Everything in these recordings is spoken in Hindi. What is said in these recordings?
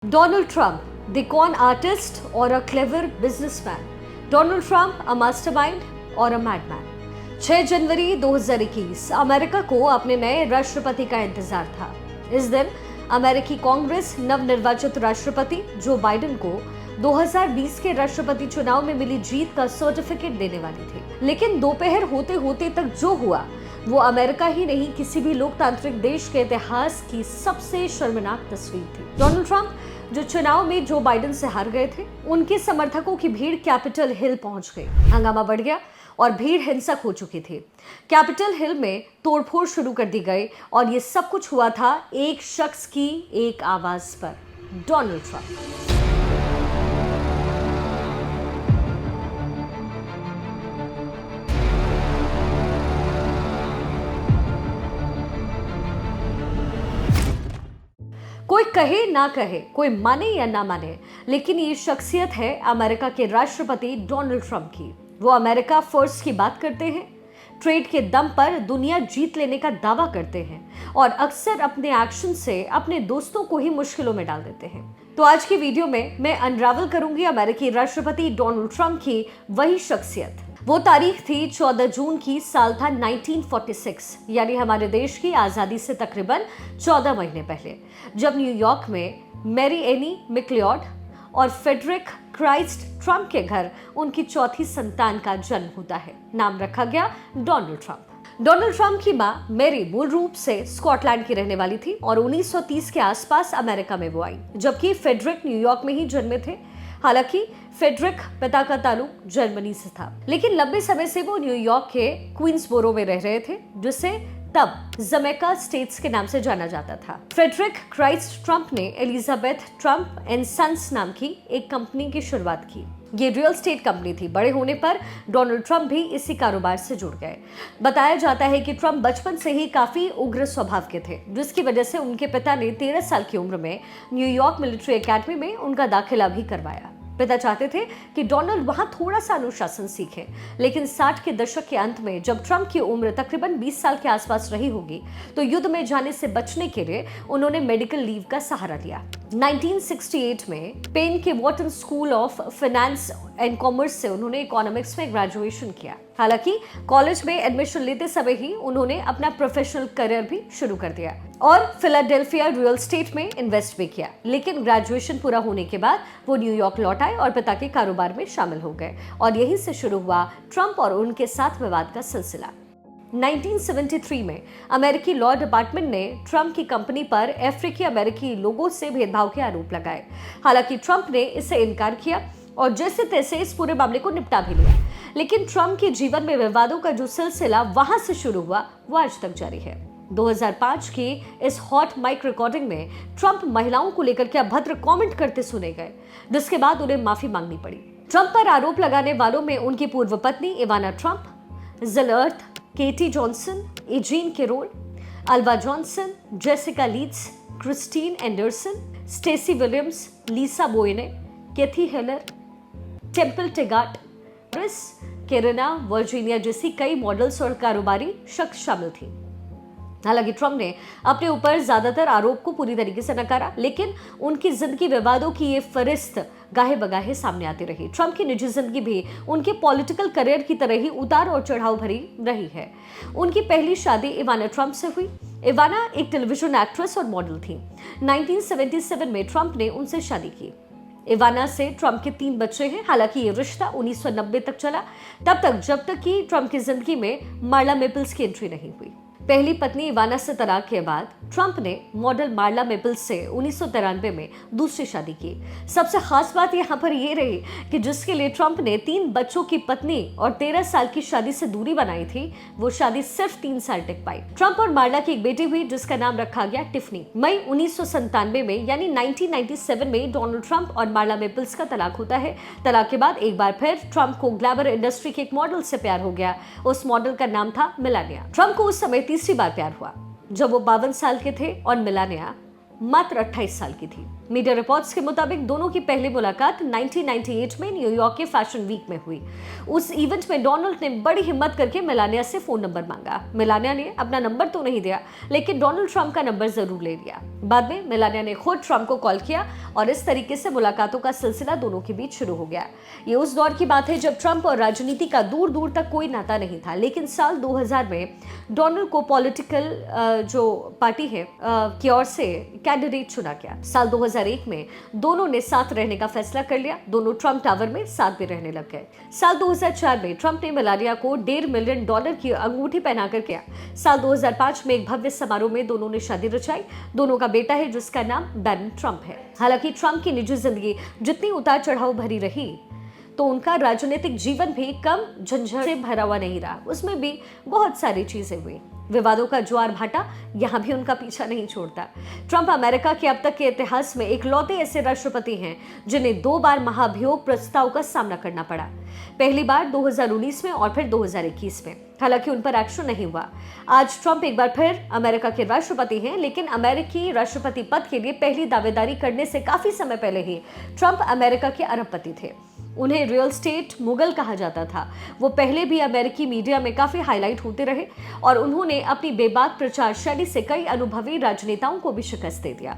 Donald Trump, the con artist or a clever businessman? Donald Trump, a mastermind or a madman? 6 January 2021 America को अपने नए राष्ट्रपति का इंतजार था। इस दिन अमेरिकी कांग्रेस नवनिर्वाचित राष्ट्रपति जो बाइडेन को 2020 के राष्ट्रपति चुनाव में मिली जीत का सर्टिफिकेट देने वाली थी। लेकिन दोपहर होते होते तक जो हुआ वो अमेरिका ही नहीं, किसी भी लोकतांत्रिक देश के इतिहास की सबसे शर्मनाक तस्वीर थी। डोनाल्ड ट्रंप जो चुनाव में जो बाइडेन से हार गए थे, उनके समर्थकों की भीड़ कैपिटल हिल पहुंच गई। हंगामा बढ़ गया और भीड़ हिंसक हो चुकी थी। कैपिटल हिल में तोड़फोड़ शुरू कर दी गई और ये सब कुछ हुआ था एक शख्स की एक आवाज पर, डोनाल्ड ट्रंप। कोई कहे ना कहे, कोई माने या ना माने, लेकिन ये शख्सियत है अमेरिका के राष्ट्रपति डोनाल्ड ट्रंप की। वो अमेरिका फर्स्ट की बात करते हैं, ट्रेड के दम पर दुनिया जीत लेने का दावा करते हैं और अक्सर अपने एक्शन से अपने दोस्तों को ही मुश्किलों में डाल देते हैं। तो आज की वीडियो में मैं अनरावल करूंगी अमेरिकी राष्ट्रपति डोनाल्ड ट्रंप की वही शख्सियत। वो तारीख थी 14 जून की, साल था 1946, यानी हमारे देश की आजादी से तकरीबन 14 महीने पहले, जब न्यूयॉर्क में मैरी एनी मैक्लियोड और फ्रेडरिक क्राइस्ट ट्रंप के घर उनकी चौथी संतान का जन्म होता है। नाम रखा गया डोनाल्ड ट्रंप। डोनाल्ड ट्रंप की मां मैरी मूल रूप से स्कॉटलैंड की रहने वाली थी और 1930 के आसपास अमेरिका में वो आई, जबकि फ्रेडरिक न्यूयॉर्क में ही जन्मे थे। हालांकि फ्रेडरिक पिता का ताल्लुक जर्मनी से था, लेकिन लंबे समय से वो न्यूयॉर्क के क्वींसबोरो में रह रहे थे, जिसे तब जमैका स्टेट्स के नाम से जाना जाता था। फ्रेडरिक क्राइस्ट ट्रंप ने एलिजाबेथ ट्रंप एंड सन्स नाम की एक कंपनी की शुरुआत की। ये रियल स्टेट कंपनी थी। बड़े होने पर डोनाल्ड ट्रंप भी इसी कारोबार से जुड़ गए। बताया जाता है कि ट्रंप बचपन से ही काफी उग्र स्वभाव के थे, जिसकी वजह से उनके पिता ने 13 साल की उम्र में न्यूयॉर्क मिलिट्री एकेडमी में उनका दाखिला भी करवाया। पिता चाहते थे कि डोनाल्ड वहां थोड़ा सा अनुशासन सीखे, लेकिन 60 के दशक के अंत में जब ट्रंप की उम्र तकरीबन 20 साल के आसपास रही होगी, तो युद्ध में जाने से बचने के लिए उन्होंने मेडिकल लीव का सहारा लिया। 1968 में पेन के Wharton school of finance and commerce से उन्होंने इकोनॉमिक्स में ग्रेजुएशन किया। हालांकि कॉलेज में एडमिशन लेते समय ही उन्होंने अपना प्रोफेशनल करियर भी शुरू कर दिया और फिलाडेल्फिया रियल स्टेट में इन्वेस्ट भी किया। लेकिन ग्रेजुएशन पूरा होने के बाद वो न्यूयॉर्क लौट आए और पिता के कारोबार में शामिल हो गए और यहीं से शुरू हुआ ट्रंप और उनके साथ विवाद का सिलसिला। 1973 में अमेरिकी लॉ डिपार्टमेंट ने ट्रंप की कंपनी पर अफ्रीकी अमेरिकी लोगों से भेदभाव के आरोप लगाए। हालांकि ट्रंप ने इसे इनकार किया और जैसे तैसे इस पूरे मामले को निपटा भी लिया। लेकिन ट्रंप के जीवन में विवादों का जो सिलसिला वहां से शुरू हुआ वो आज तक जारी है। 2005 की इस हॉट माइक रिकॉर्डिंग में ट्रंप महिलाओं को लेकर के अभद्र कमेंट करते सुने गए, जिसके बाद उन्हें माफी मांगनी पड़ी। ट्रंप पर आरोप लगाने वालों में उनकी पूर्व पत्नी इवाना ट्रंप, जिलर्थ, Katie Johnson, E Jean Carroll, Alva Johnson, Jessica Leeds, Kristin Anderson, Stacey Williams, Lisa Boyne, Cathy Heller, Temple Taggart, क्रिस केरेना, वर्जीनिया जैसी कई मॉडल्स और कारोबारी शख्स शामिल थी। हालांकि ट्रंप ने अपने ऊपर ज्यादातर आरोप को पूरी तरीके से नकारा, लेकिन उनकी जिंदगी विवादों की ये फहरिस्त गाहे बगाहे सामने आती रही। ट्रंप की निजी जिंदगी भी उनके पॉलिटिकल करियर की तरह ही उतार और चढ़ाव भरी रही है। उनकी पहली शादी इवाना ट्रंप से हुई। इवाना एक टेलीविजन एक्ट्रेस और मॉडल थी। 1977 में ट्रंप ने उनसे शादी की। इवाना से ट्रंप के 3 बच्चे हैं। हालांकि ये रिश्ता 1990 तक चला, तब तक जब तक कि ट्रंप की जिंदगी में मार्ला मेपल्स की एंट्री नहीं हुई। पहली पत्नी इवाना से तलाक के बाद ट्रंप ने मॉडल मार्ला मेपल्स से 1993 में दूसरी शादी की। सबसे खास बात यहाँ पर यह रही कि जिसके लिए ट्रंप ने 3 बच्चों की पत्नी और 13 साल की शादी से दूरी बनाई थी, वो शादी सिर्फ 3 साल टिक पाई। ट्रंप और मार्ला की एक बेटी हुई जिसका नाम रखा गया टिफनी। मई 1997 में यानी 1997 में डोनाल्ड ट्रंप और मार्ला मेपल्स का तलाक होता है। तलाक के बाद एक बार फिर ट्रंप को ग्लैमर इंडस्ट्री के एक मॉडल से प्यार हो गया। उस मॉडल का नाम था मेलानिया। ट्रंप को उस समय तीसरी बार प्यार हुआ जब वो 52 साल के थे और मेलानिया मात्र 28 साल की थी। मीडिया रिपोर्ट्स के मुताबिक दोनों की पहली मुलाकात 1998 में न्यूयॉर्क के फैशन वीक में हुई। उस इवेंट में डोनाल्ड ने बड़ी हिम्मत करके मेलानिया से फोन नंबर मांगा। मेलानिया ने अपना नंबर तो नहीं दिया, लेकिन डोनाल्ड ट्रंप का नंबर जरूर ले लिया। बाद में मेलानिया ने खुद ट्रंप को कॉल किया और इस तरीके से मुलाकातों का सिलसिला दोनों के बीच शुरू हो गया। ये उस दौर की बात है जब ट्रंप और राजनीति का दूर दूर तक कोई नाता नहीं था, लेकिन साल 2000 में डोनाल्ड को पॉलिटिकल जो पार्टी है की ओर से कैंडिडेट चुना गया। साल 2001 में दोनों ने साथ रहने का फैसला कर लिया। दोनों ट्रंप टावर में साथ भी रहने लग गए। साल 2004 में ट्रंप ने मेलानिया को $1.5 मिलियन की अंगूठी पहनाकर किया। साल 2005 में एक भव्य समारोह में दोनों ने शादी रचाई। दोनों का बेटा है जिसका नाम बैरन ट्रंप है। हालांकि ट्रंप की निजी जिंदगी जितनी उतार चढ़ाव भरी रही, तो उनका राजनीतिक जीवन भी कम झंझट से भरा हुआ नहीं रहा। उसमें भी बहुत सारी चीजें हुई। विवादों का ज्वार भाटा यहाँ भी उनका पीछा नहीं छोड़ता। ट्रंप अमेरिका के अब तक के इतिहास में इकलौते ऐसे राष्ट्रपति हैं जिन्हें 2 बार महाभियोग प्रस्ताव का सामना करना पड़ा। पहली बार 2019 में और फिर 2021 में। हालांकि उन पर एक्शन नहीं हुआ। आज ट्रंप एक बार फिर अमेरिका के राष्ट्रपति हैं, लेकिन अमेरिकी राष्ट्रपति पद के लिए पहली दावेदारी करने से काफी समय पहले ही ट्रंप अमेरिका के अरबपति थे। उन्हें रियल स्टेट मुगल कहा जाता था। वो पहले भी अमेरिकी मीडिया में काफी हाईलाइट होते रहे और उन्होंने अपनी बेबाक प्रचार शैली से कई अनुभवी राजनेताओं को भी शिकस्त दे दिया।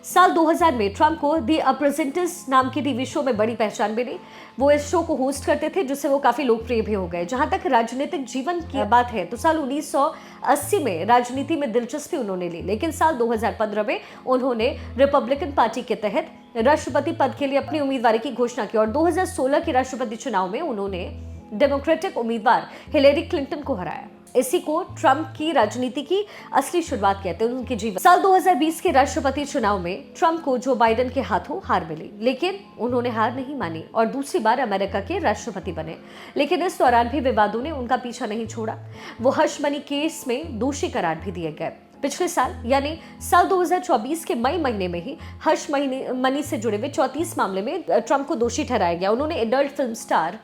साल 2000 में ट्रंप को दी अप्रेजेंटिस नाम के टीवी शो में बड़ी पहचान मिली। वो इस शो को होस्ट करते थे, जिससे वो काफी लोकप्रिय भी हो गए। जहां तक राजनीतिक जीवन की बात है तो साल 1980 में राजनीति में दिलचस्पी उन्होंने ली, लेकिन साल 2015 में उन्होंने रिपब्लिकन पार्टी के तहत राष्ट्रपति पद के लिए अपनी उम्मीदवारी की घोषणा की और 2016 के राष्ट्रपति चुनाव में उन्होंने डेमोक्रेटिक उम्मीदवार हिलेरी क्लिंटन को हराया। इसी को ट्रंप की राजनीति की असली शुरुआत कहते हैं, उनके जीवन। साल 2020 के राष्ट्रपति चुनाव में ट्रंप को जो बाइडेन के हाथों हार मिली, लेकिन उन्होंने हार नहीं मानी और दूसरी बार अमेरिका के राष्ट्रपति बने। लेकिन इस दौरान भी विवादों ने उनका पीछा नहीं छोड़ा। वो हश मनी केस में दोषी करार भी दिए गए। पिछले साल यानी साल 2024 के मई महीने में ही हश मनी से जुड़े हुए 34 मामले में ट्रंप को दोषी ठहराया गया। उन्होंने adult film star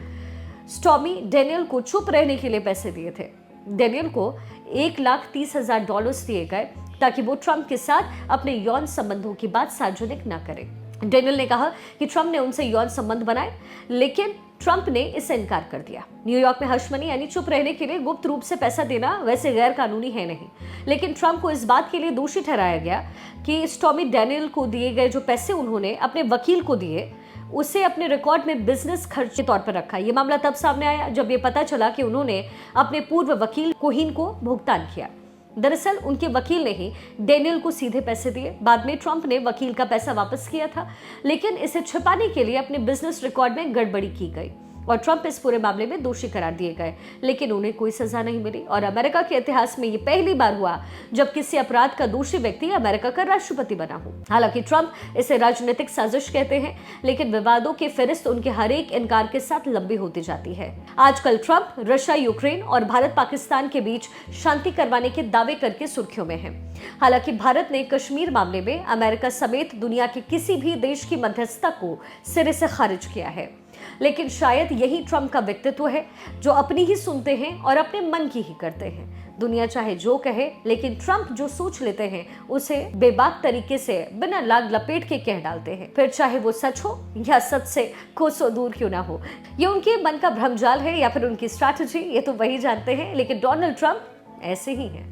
stormy Daniel को चुप रहने के लिए पैसे दिए थे। डेनियल को $1,30,000 दिए गए ताकि वो ट्रंप के साथ अपने यौन संबंधों की बात सार्वजनिक न करे। डेनियल ने कहा कि ट्रंप ने उनसे यौन संबंध बनाए, लेकिन ट्रंप ने इससे इनकार कर दिया। न्यूयॉर्क में हश मनी यानी चुप रहने के लिए गुप्त रूप से पैसा देना वैसे गैर कानूनी है नहीं, लेकिन ट्रंप को इस बात के लिए दोषी ठहराया गया कि स्टॉर्मी डेनियल को दिए गए जो पैसे उन्होंने अपने वकील को दिए, उसे अपने रिकॉर्ड में बिजनेस खर्च के तौर पर रखा। ये मामला तब सामने आया जब ये पता चला कि उन्होंने अपने पूर्व वकील कोहीन को भुगतान किया। दरअसल उनके वकील ने ही डेनियल को सीधे पैसे दिए। बाद में ट्रंप ने वकील का पैसा वापस किया था, लेकिन इसे छिपाने के लिए अपने बिजनेस रिकॉर्ड में गड़बड़ी की गई और ट्रंप इस पूरे मामले में दोषी करार दिए गए, लेकिन उन्हें कोई सजा नहीं मिली। और अमेरिका के इतिहास में ये पहली बार हुआ जब किसी अपराध का दोषी व्यक्ति अमेरिका का राष्ट्रपति बना हो। हालांकि ट्रंप इसे राजनीतिक साजिश कहते हैं, लेकिन विवादों की फहरिस्त उनके हर एक इनकार के साथ लंबी होती जाती है। आजकल ट्रंप रशिया, यूक्रेन और भारत पाकिस्तान के बीच शांति करवाने के दावे करके सुर्खियों में है। हालांकि भारत ने कश्मीर मामले में अमेरिका समेत दुनिया के किसी भी देश की मध्यस्थता को सिरे से खारिज किया है, लेकिन शायद यही ट्रंप का व्यक्तित्व है जो अपनी ही सुनते हैं और अपने मन की ही करते हैं। दुनिया चाहे जो कहे, लेकिन ट्रंप जो सोच लेते हैं उसे बेबाक तरीके से बिना लाग लपेट के कह डालते हैं, फिर चाहे वो सच हो या सच से कोसों दूर क्यों ना हो। ये उनके मन का भ्रमजाल है या फिर उनकी स्ट्रैटेजी, ये तो वही जानते हैं, लेकिन डोनाल्ड ट्रंप ऐसे ही हैं।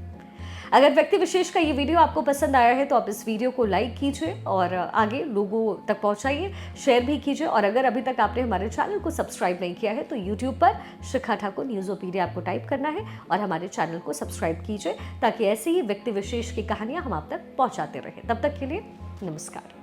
अगर व्यक्ति विशेष का ये वीडियो आपको पसंद आया है तो आप इस वीडियो को लाइक कीजिए और आगे लोगों तक पहुंचाइए, शेयर भी कीजिए। और अगर अभी तक आपने हमारे चैनल को सब्सक्राइब नहीं किया है तो यूट्यूब पर शिखा ठाकुर न्यूज़ोपीडिया आपको टाइप करना है और हमारे चैनल को सब्सक्राइब कीजिए, ताकि ऐसे ही व्यक्ति विशेष की कहानियां हम आप तक पहुंचाते रहें। तब तक के लिए नमस्कार।